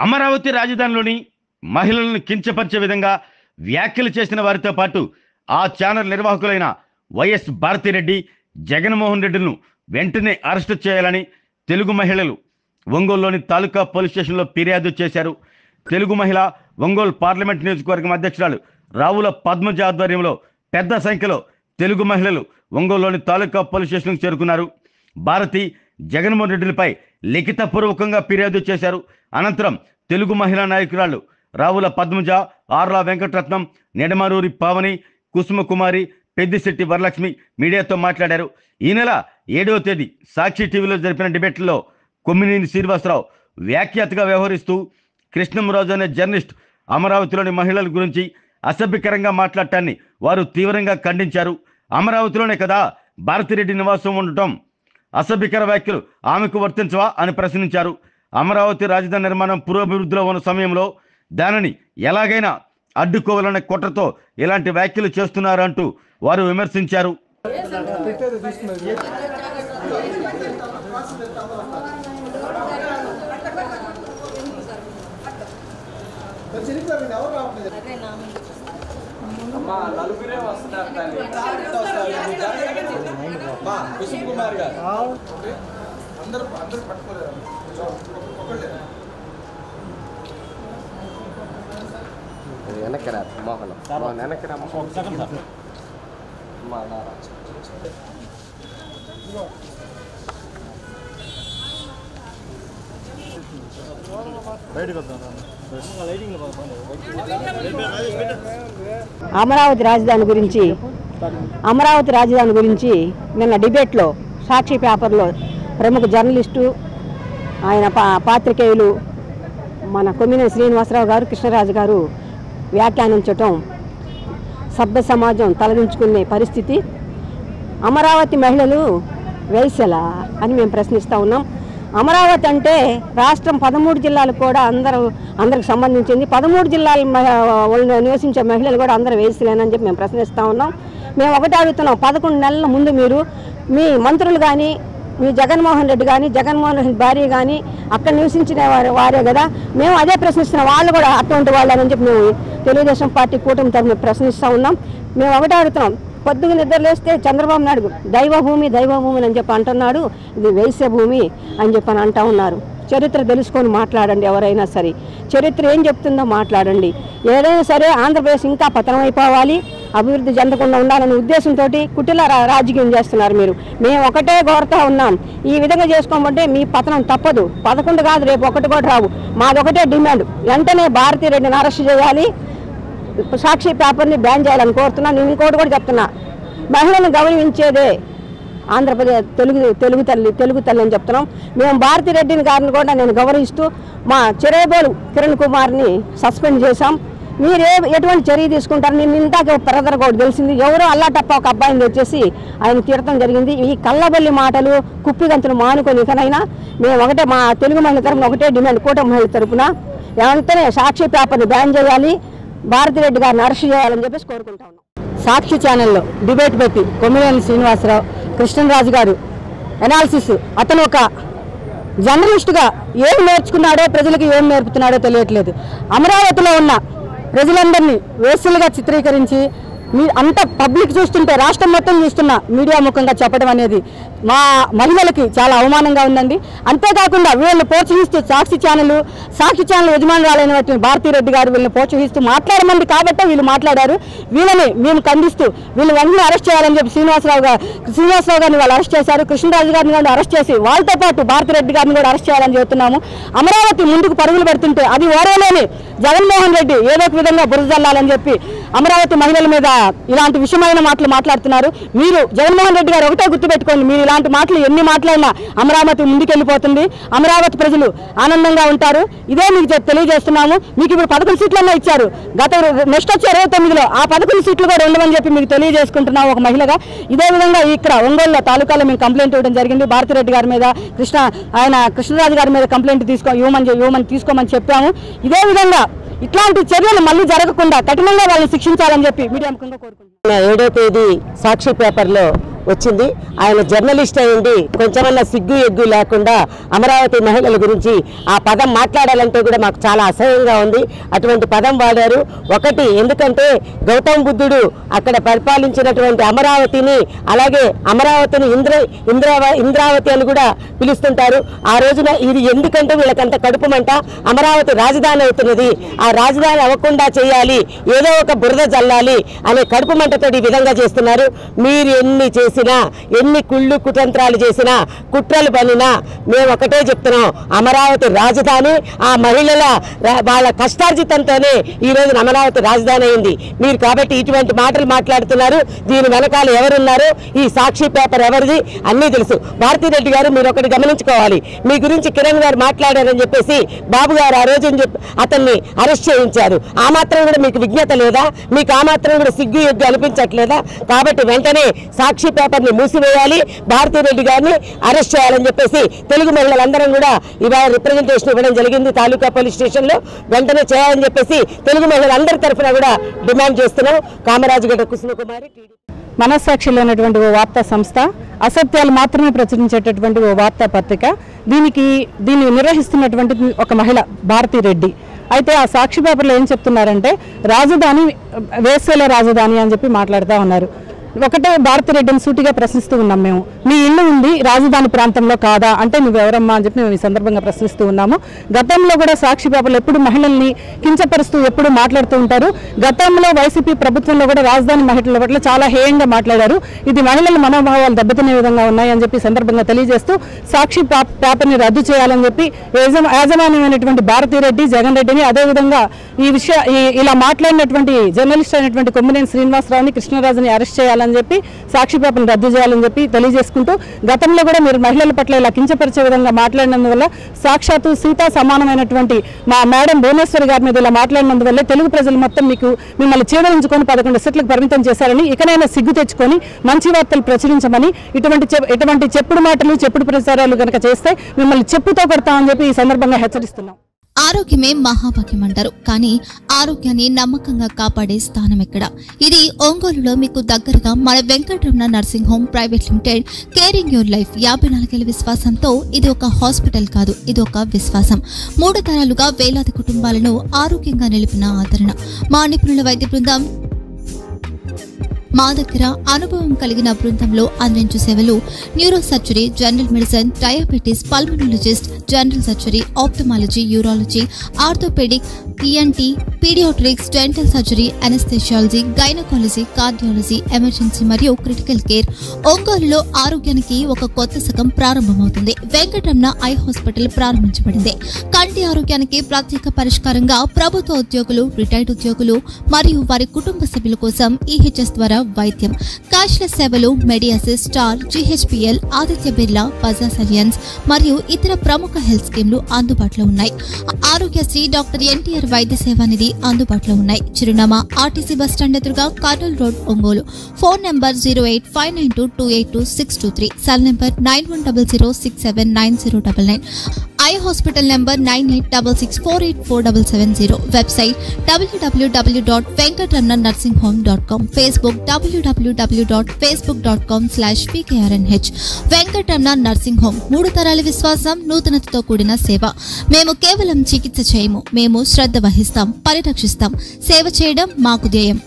అమరావతి రాజధానిలోని మహిళలను కించపరిచే విధంగా వ్యాఖ్యలు చేసిన వారితో పాటు ఆ ఛానల్ నిర్వాహకులైన వైఎస్ భారతిరెడ్డి, జగన్మోహన్ రెడ్డిలను వెంటనే అరెస్టు చేయాలని తెలుగు మహిళలు ఒంగోలులోని తాలూకా పోలీస్ స్టేషన్లో ఫిర్యాదు చేశారు. తెలుగు మహిళ ఒంగోలు పార్లమెంట్ నియోజకవర్గం అధ్యక్షురాలు రావుల పద్మజ ఆధ్వర్యంలో పెద్ద సంఖ్యలో తెలుగు మహిళలు ఒంగోలులోని తాలూకా పోలీస్ స్టేషన్కు చేరుకున్నారు. భారతి, జగన్మోహన్ రెడ్డిలపై లిఖితపూర్వకంగా ఫిర్యాదు చేశారు. అనంతరం తెలుగు మహిళా నాయకురాలు రావుల పద్మజ, ఆర్ల వెంకటరత్నం, నెడమరూరి పావని, కుసుమకుమారి, పెద్దిశెట్టి వరలక్ష్మి మీడియాతో మాట్లాడారు. ఈ నెల 7వ తేదీ సాక్షి టీవీలో జరిపిన డిబేట్లో కొమ్మినేని శ్రీనివాసరావు వ్యాఖ్యాతగా వ్యవహరిస్తూ కృష్ణంరాజు అనే జర్నలిస్ట్ అమరావతిలోని మహిళల గురించి అసభ్యకరంగా మాట్లాడటాన్ని వారు తీవ్రంగా ఖండించారు. అమరావతిలోనే కదా భారతిరెడ్డి నివాసం ఉండటం, అసభ్యకర వ్యాఖ్యలు ఆమెకు వర్తించవా అని ప్రశ్నించారు. అమరావతి రాజధాని నిర్మాణం పురోభివృద్ధిలో ఉన్న సమయంలో దానిని ఎలాగైనా అడ్డుకోవాలనే కుట్రతో ఇలాంటి వ్యాఖ్యలు చేస్తున్నారంటూ వారు విమర్శించారు. అమరావతి రాజధాని గురించి నిన్న డిబేట్లో సాక్షి పేపర్లో ప్రముఖ జర్నలిస్టు, ఆయన పాత్రికేయులు మన కొమ్మినేని శ్రీనివాసరావు గారు, కృష్ణరాజు గారు వ్యాఖ్యానించటం సభ్య సమాజం తలదించుకునే పరిస్థితి. అమరావతి మహిళలు వేశ్యలా అని మేము ప్రశ్నిస్తూ ఉన్నాం. అమరావతి అంటే రాష్ట్రం 13 జిల్లాలు కూడా అందరికి సంబంధించింది. 13 జిల్లాల నివసించే మహిళలు కూడా అందరూ వేశ్యలేనని చెప్పి మేము ప్రశ్నిస్తూ ఉన్నాం. మేము ఒకటే అడుగుతున్నాం, 11 నెలల ముందు మీరు మీ మంత్రులు కానీ, మీ జగన్మోహన్ రెడ్డి కానీ, జగన్మోహన్ రెడ్డి భార్య కానీ అక్కడ నివసించిన వారే కదా. మేము అదే ప్రశ్నిస్తున్నాం, వాళ్ళు కూడా అటువంటి వాళ్ళని చెప్పి మేము తెలుగుదేశం పార్టీ కూటమి తరఫున ప్రశ్నిస్తూ ఉన్నాం. మేము ఒకటే అడుగుతున్నాం, పొద్దుగా నిద్రలేస్తే చంద్రబాబు నాయుడు దైవభూమి అని చెప్పి అంటున్నాడు, ఇది వేశ్య భూమి అని చెప్పని అంటూ ఉన్నారు. చరిత్ర తెలుసుకొని మాట్లాడండి, ఎవరైనా సరే చరిత్ర ఏం చెప్తుందో మాట్లాడండి. ఏదైనా సరే ఆంధ్రప్రదేశ్ ఇంకా పతనం అయిపోవాలి, అభివృద్ధి చెందకుండా ఉండాలనే ఉద్దేశంతో కుటిల రాజకీయం చేస్తున్నారు మీరు. మేము ఒకటే కోరుతూ ఉన్నాం, ఈ విధంగా చేసుకోమంటే మీ పతనం తప్పదు. 11 కాదు, రేపు 1 కూడా రావు. మాదొకటే డిమాండ్, వెంటనే భారతిరెడ్డిని అరెస్ట్ చేయాలి, సాక్షి పేపర్ని బ్యాన్ చేయాలని కోరుతున్నా. నేను ఇంకోటి కూడా చెప్తున్నా, మహిళలను గౌరవించేదే ఆంధ్రప్రదేశ్ తెలుగు తల్లి అని చెప్తున్నాం. మేము భారతిరెడ్డిని గారిని కూడా నేను గౌరవిస్తూ మా చెరేబోలు కిరణ్ కుమార్ని సస్పెండ్ చేశాం. మీరు ఎటువంటి చర్య తీసుకుంటారు? నేను ఇందాక బ్రదర్ కూడా తెలిసింది, ఎవరో అల్లాటప్ప ఒక అబ్బాయిని వచ్చేసి ఆయన తీరటం జరిగింది. ఈ కళ్ళబల్లి మాటలు, కుప్పిగంతులు మానుకొని ఇకనైనా మేము ఒకటే, మా తెలుగు మహిళల తరఫున ఒకటే డిమాండ్, కూటమి మహిళల తరఫున వెంటనే సాక్షి పేపర్ని బ్యాన్ చేయాలి, భారతిరెడ్డి గారిని అరెస్ట్ చేయాలని చెప్పేసి కోరుకుంటా ఉన్నాం. సాక్షి ఛానల్లో డిబేట్ పెట్టి కొమ్మినేని శ్రీనివాసరావు, కృష్ణరాజు గారు ఎనాలిసిస్, అతను ఒక జర్నలిస్టుగా ఏం నేర్చుకున్నాడో, ప్రజలకు ఏం నేర్పుతున్నాడో తెలియట్లేదు. అమరావతిలో ఉన్న ప్రజలందరినీ వేసులుగా చిత్రీకరించి అంత పబ్లిక్ చూస్తుంటే, రాష్ట్రం మొత్తం చూస్తున్న మీడియా ముఖంగా చెప్పడం అనేది మా మహిళలకి చాలా అవమానంగా ఉందండి. అంతేకాకుండా వీళ్ళని ప్రోత్సహిస్తూ సాక్షి ఛానల్ యజమానురాలైన భారతిరెడ్డి గారు వీళ్ళని ప్రోత్సహిస్తూ మాట్లాడమంది కాబట్టి వీళ్ళు మాట్లాడారు. వీళ్ళని మేము ఖండిస్తూ వీళ్ళు వెంటనే అరెస్ట్ చేయాలని చెప్పి శ్రీనివాసరావు గారిని వాళ్ళు అరెస్ట్ చేశారు. కృష్ణరాజు గారిని కూడా అరెస్ట్ చేసి వాళ్ళతో పాటు భారతిరెడ్డి గారిని కూడా అరెస్ట్ చేయాలని చెబుతున్నాము. అమరావతి ముందుకు పరుగులు పెడుతుంటే అది ఓరేలోని జగన్మోహన్ రెడ్డి ఏదో ఒక విధంగా బురద జల్లాలని చెప్పి అమరావతి మహిళల మీద ఇలాంటి విషయమైన మాటలు మాట్లాడుతున్నారు. మీరు జగన్మోహన్ రెడ్డి గారు ఒకటే గుర్తుపెట్టుకోండి, మీరు ఇలాంటి మాటలు ఎన్ని మాట్లాడినా అమరావతి ముందుకెళ్ళిపోతుంది, అమరావతి ప్రజలు ఆనందంగా ఉంటారు. ఇదే మీకు తెలియజేస్తున్నాము. మీకు ఇప్పుడు 11 సీట్లన్నా ఇచ్చారు, నెక్స్ట్ వచ్చే 29లో ఆ 11 సీట్లు కూడా ఉండమని చెప్పి మీకు తెలియజేసుకుంటున్నాము ఒక మహిళగా. ఇదే విధంగా ఇక్కడ ఒంగోలు తాలూకాలో మేము కంప్లైంట్ ఇవ్వడం జరిగింది. భారతిరెడ్డి గారి మీద, కృష్ణరాజు గారి మీద కంప్లైంట్ తీసుకోమని చెప్పాము. ఇదే విధంగా ఇట్లాంటి చర్యలు మళ్ళీ జరగకుండా కఠినంగా వాళ్ళని శిక్షించాలని చెప్పి మీడియా ముఖంగా కోరుకుంటున్నాం. 7వ తేదీ సాక్షి పేపర్లో వచ్చింది. ఆయన జర్నలిస్ట్ అయ్యింది కొంచెమన్నా సిగ్గు ఎగ్గు లేకుండా అమరావతి మహిళల గురించి ఆ పదం మాట్లాడాలంటే కూడా మాకు చాలా అసహ్యంగా ఉంది. అటువంటి పదం వాడారు. ఒకటి, ఎందుకంటే గౌతమ బుద్ధుడు అక్కడ పరిపాలించినటువంటి అమరావతిని, అలాగే అమరావతిని ఇంద్రావతి అని కూడా పిలుస్తుంటారు. ఆ రోజున ఇది ఎందుకంటే వీళ్ళకంత కడుపుమంట, అమరావతి రాజధాని అవుతున్నది, ఆ రాజధాని అవ్వకుండా చేయాలి, ఏదో ఒక బురద జల్లాలి అనే కడుపు మంటతో ఈ విధంగా చేస్తున్నారు. మీరు ఎన్ని చేసినా, ఎన్ని కుళ్ళు కుతంత్రాలు చేసినా, కుట్రలు పనినా మేము ఒకటే చెప్తున్నాం, అమరావతి రాజధాని ఆ మహిళల వాళ్ళ కష్టార్జితంతోనే ఈ రోజు అమరావతి రాజధాని అయింది. మీరు కాబట్టి ఇటువంటి మాటలు మాట్లాడుతున్నారు. దీని వెనకాల ఎవరున్నారు, ఈ సాక్షి పేపర్ ఎవరిది అన్నీ తెలుసు. భారతిరెడ్డి గారు మీరు ఒకటి గమనించుకోవాలి. మీ గురించి కిరణ్ గారు మాట్లాడారని చెప్పేసి బాబు గారు ఆ రోజు అతన్ని అరెస్ట్ చేయించారు. ఆ మాత్రం కూడా మీకు విజ్ఞత లేదా? మీకు ఆ మాత్రం కూడా సిగ్గు ఎగ్గు అనిపించట్లేదా? కాబట్టి వెంటనే సాక్షి పేపర్ని మూసివేయాలి, భారతిరెడ్డి గారిని అరెస్ట్ చేయాలని చెప్పేసి తెలుగు మహిళలందరం కూడా ఇవాళ రిప్రజెంటేషన్ ఇవ్వడం జరిగింది తాలూకా పోలీస్ స్టేషన్లో. వెంటనే చేయాలని చెప్పేసి తెలుగు మహిళలందరి తరఫున కూడా డిమాండ్ చేస్తున్నాం. కామరాజుగడ్డ కుసుమకుమారి, మనస్సాక్షిలో ఉన్నటువంటి ఓ వార్తా సంస్థ, అసత్యాలు మాత్రమే ప్రచురించేటటువంటి ఓ వార్తా పత్రిక, దీన్ని నిర్వహిస్తున్నటువంటి ఒక మహిళ భారతిరెడ్డి. అయితే ఆ సాక్షి పేపర్లో ఏం చెప్తున్నారంటే రాజధాని వేశ్యల రాజధాని అని చెప్పి మాట్లాడుతూ ఉన్నారు. ఒకటే భారతిరెడ్డిని సూటిగా ప్రశ్నిస్తూ ఉన్నాం మేము, మీ ఇల్లు ఉంది రాజధాని ప్రాంతంలో కాదా అంటే నువ్వెవరమ్మా అని చెప్పి మేము ఈ సందర్భంగా ప్రశ్నిస్తూ ఉన్నాము. గతంలో కూడా సాక్షి పేపర్లు ఎప్పుడు మహిళల్ని కించపరుస్తూ ఎప్పుడు మాట్లాడుతూ ఉంటారు. గతంలో వైసీపీ ప్రభుత్వంలో కూడా రాజధాని మహిళల పట్ల చాలా హేయంగా మాట్లాడారు. ఇది మహిళల మనోభావాలు దెబ్బతినే విధంగా ఉన్నాయని చెప్పి సందర్భంగా తెలియజేస్తూ సాక్షి పేపర్ని రద్దు చేయాలని చెప్పి యాజమాన్యమైనటువంటి భారతిరెడ్డి, జగన్ రెడ్డిని, అదేవిధంగా ఇలా మాట్లాడినటువంటి జర్నలిస్ట్ అయినటువంటి కొమ్మినేని శ్రీనివాసరావుని, కృష్ణరాజుని అరెస్ట్ చేయాలని చెప్పి సాక్షి పేపర్ని రద్దు చేయాలని చెప్పి తెలియజేసుకుంటూ, గతంలో కూడా మీరు మహిళల పట్ల ఇలా కించపరిచే విధంగా మాట్లాడినందువల్ల, సాక్షాత్తు సీతా సమానమైనటువంటి మా మేడం భువనేశ్వరి గారి మీద ఇలా మాట్లాడినందువల్లే తెలుగు ప్రజలు మొత్తం మిమ్మల్ని చీడరించుకొని 11 సెట్లకు పరిమితం చేశారని, ఇకనైనా సిగ్గు తెచ్చుకొని మంచి వార్తలు ప్రచురించమని, ఇటువంటి చెప్పుడు మాటలు, చెప్పుడు ప్రచారాలు కనుక చేస్తే మిమ్మల్ని చెప్పుతో కొడతామని చెప్పి ఈ సందర్భంగా హెచ్చరిస్తున్నాం. ఆరోగ్యమే మహాభాగ్యం అంటారు, కానీ ఆరోగ్యాన్ని నమ్మకంగా కాపాడే స్థానం ఎక్కడ? ఇది ఒంగోలులో మీకు దగ్గరగా మన Venkataramana nursing home private limited. Caring your life 54 ఏళ్ల విశ్వాసంతో ఇది ఒక హాస్పిటల్ కాదు, ఇది ఒక విశ్వాసం. 3 తరాలుగా వేలాది కుటుంబాలను ఆరోగ్యంగా నిలిపిన ఆదరణ. మా నిపుణుల వైద్య బృందం మా దగ్గర అనుభవం కలిగిన బృందంలో అందించే సేవలు neuro surgery, general medicine, diabetes, pulmonologist, general surgery, ophthalmology, urology, orthopaedic, ENT, paediatrics, dental surgery, anaesthesiology, gynaecology, cardiology, emergency మరియు క్రిటికల్ కేర్. ఒంగోలులో ఆరోగ్యానికి ఒక కొత్త శకం ప్రారంభమవుతుంది. వెంకటరమణ ఐ హాస్పిటల్ ప్రారంభించబడింది. కంటి ఆరోగ్యానికి ప్రత్యేక పరిష్కారంగా ప్రభుత్వ ఉద్యోగులు, రిటైర్డ్ ఉద్యోగులు మరియు వారి కుటుంబ సభ్యుల కోసం EHS ద్వారా వైద్యం. క్యాష్లెస్ సేవలు Medi Assist, Star, GHPL, Aditya Birla, Bajaj Allianz మరియు ఇతర ప్రముఖ హెల్త్ స్కీమ్లు అందుబాటులో ఉన్నాయి. ఆరోగ్యశ్రీ, డాక్టర్ NTR వైద్య సేవా నిధి అందుబాటులో ఉన్నాయి. చిరునామా RTC బస్ స్టాండ్ ఎదురుగా, Kurnool road, Ongole. Phone number 08592282623, cell number 9100679099, eye hospital number 9866484770, website www.venkatramanarsinghome.com, Facebook www.facebook.com/VKRNH. Venkataramana nursing home, 3 తరాల విశ్వాసం, నూతనతతో కూడిన సేవ. మేము కేవలం చికిత్స చేయము, మేము శ్రద్ధ వహిస్తాం, పరిరక్షిస్తాం. సేవ చేయడం మాకు ధ్యేయం.